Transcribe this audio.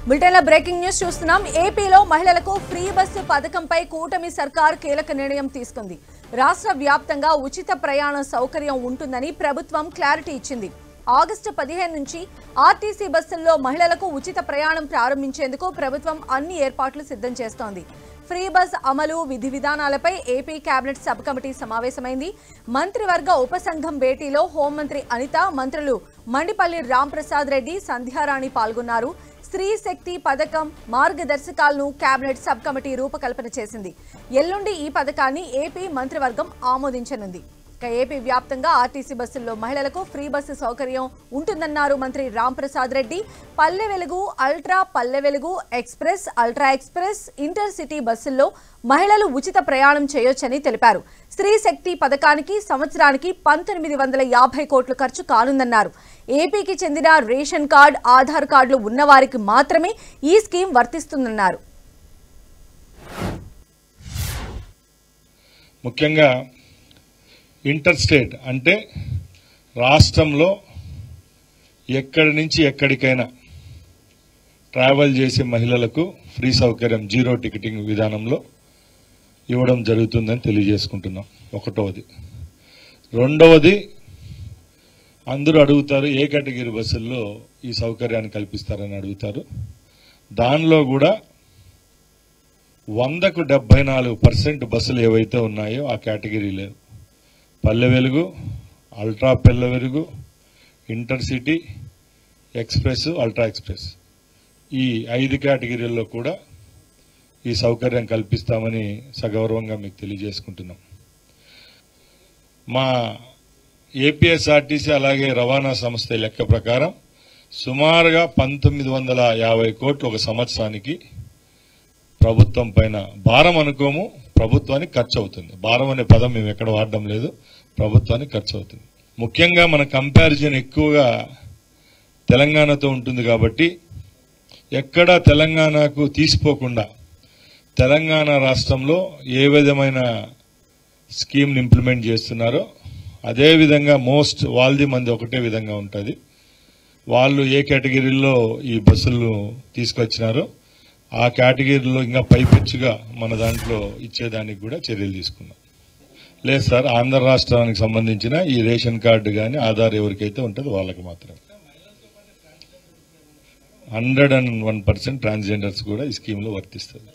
బులెటిన్లో breaking news చూస్తున్నాం. ఏపీలో మహిళలకు ఫ్రీ బస్సు పథకంపై కూటమి సర్కార్ కీలక నిర్ణయం తీసుకుంది. రాష్ట్ర వ్యాప్తంగా ఉచిత ప్రయాణ సౌకర్యం ఉంటుందని ప్రభుత్వం క్లారిటీ ఇచ్చింది. ఆగస్టు 15 నుంచి ఆర్టీసీ బస్సుల్లో మహిళలకు ఉచిత ప్రయాణం ప్రారంభించేందుకు ప్రభుత్వం అన్ని ఏర్పాట్లు సిద్ధం చేస్తోంది. ఫ్రీ బస్ అమలు విధి విధానాలపై ఏపీ కేబినెట్ సబ్ కమిటీ సమావేశమైంది. మంత్రివర్గ ఉపసంఘం భేటీలో హోంమంత్రి అనిత, మంత్రులు మండిపల్లి రాంప్రసాద్ రెడ్డి, సంధ్యారాణి పాల్గొన్నారు. స్త్రీ శక్తి పథకం మార్గదర్శకాలను కేబినెట్ సబ్ కమిటీ రూపకల్పన చేసింది. ఎల్లుండి ఈ పథకాన్ని ఏపీ మంత్రివర్గం ఆమోదించనుంది. ఏపీ వ్యాప్తంగా ఆర్టీసీ బస్సుల్లో మహిళలకు ఫ్రీ బస్సు సౌకర్యం ఉంటుందన్నారు మంత్రి Ramprasad Reddy. Palle Velugu, ultra Palle Velugu, express, ultra express, inter city బస్సుల్లో మహిళలు ఉచిత ప్రయాణం చేయొచ్చని తెలిపారు. స్త్రీ శక్తి పథకానికి సంవత్సరానికి 1950 కోట్లు ఖర్చు కానుందన్నారు. ఏపీకి చెందిన రేషన్ కార్డు, ఆధార్ కార్డులు ఉన్నవారికి మాత్రమే ఈ స్కీమ్ వర్తిస్తుందన్నారు. ముఖ్యంగా ఇంటర్ స్టేట్ అంటే రాష్ట్రంలో ఎక్కడి నుంచి ఎక్కడికైనా ట్రావెల్ చేసే మహిళలకు ఫ్రీ సౌకర్యం జీరో టికెటింగ్ విధానంలో ఇవ్వడం జరుగుతుందని తెలియజేసుకుంటున్నాం. ఒకటవది. రెండవది, అందరూ అడుగుతారు ఏ కేటగిరీ బస్సుల్లో ఈ సౌకర్యాన్ని కల్పిస్తారని అడుగుతారు. దానిలో కూడా 100కు 74% బస్సులు ఏవైతే ఉన్నాయో ఆ కేటగిరీలో Palle Velugu, ultra Palle Velugu, inter city, express, ultra express ఈ 5 కేటగిరీల్లో కూడా ఈ సౌకర్యం కల్పిస్తామని సగౌరవంగా మీకు తెలియజేసుకుంటున్నాం. మా ఏపీఎస్ఆర్టీసీ అలాగే రవాణా సంస్థ లెక్క ప్రకారం సుమారుగా 1950 కోట్లు ఒక సంవత్సరానికి ప్రభుత్వం పైన భారం అనుకోము, ప్రభుత్వానికి ఖర్చు అవుతుంది. భారం అనే పదం మేము ఎక్కడ వాడడం లేదు, ప్రభుత్వానికి ఖర్చు అవుతుంది. ముఖ్యంగా మన కంపారిజన్ ఎక్కువగా తెలంగాణతో ఉంటుంది కాబట్టి ఎక్కడా తెలంగాణకు తీసిపోకుండా తెలంగాణ రాష్ట్రంలో ఏ విధమైన స్కీమ్ని ఇంప్లిమెంట్ చేస్తున్నారో అదేవిధంగా వాళ్ళది మంది ఒకటే విధంగా ఉంటుంది. వాళ్ళు ఏ కేటగిరీలో ఈ బస్సులు తీసుకొచ్చినారో ఆ కేటగిరీలో ఇంకా పైపెచ్చుగా మన దాంట్లో ఇచ్చేదానికి కూడా చర్యలు తీసుకున్నాం. లేదు సార్, ఆంధ్ర రాష్ట్రానికి సంబంధించిన ఈ రేషన్ కార్డు కానీ ఆధార్ ఎవరికైతే ఉంటుందో వాళ్ళకి మాత్రమే. 101% ట్రాన్స్జెండర్స్ కూడా ఈ స్కీమ్లో వర్తిస్తుంది.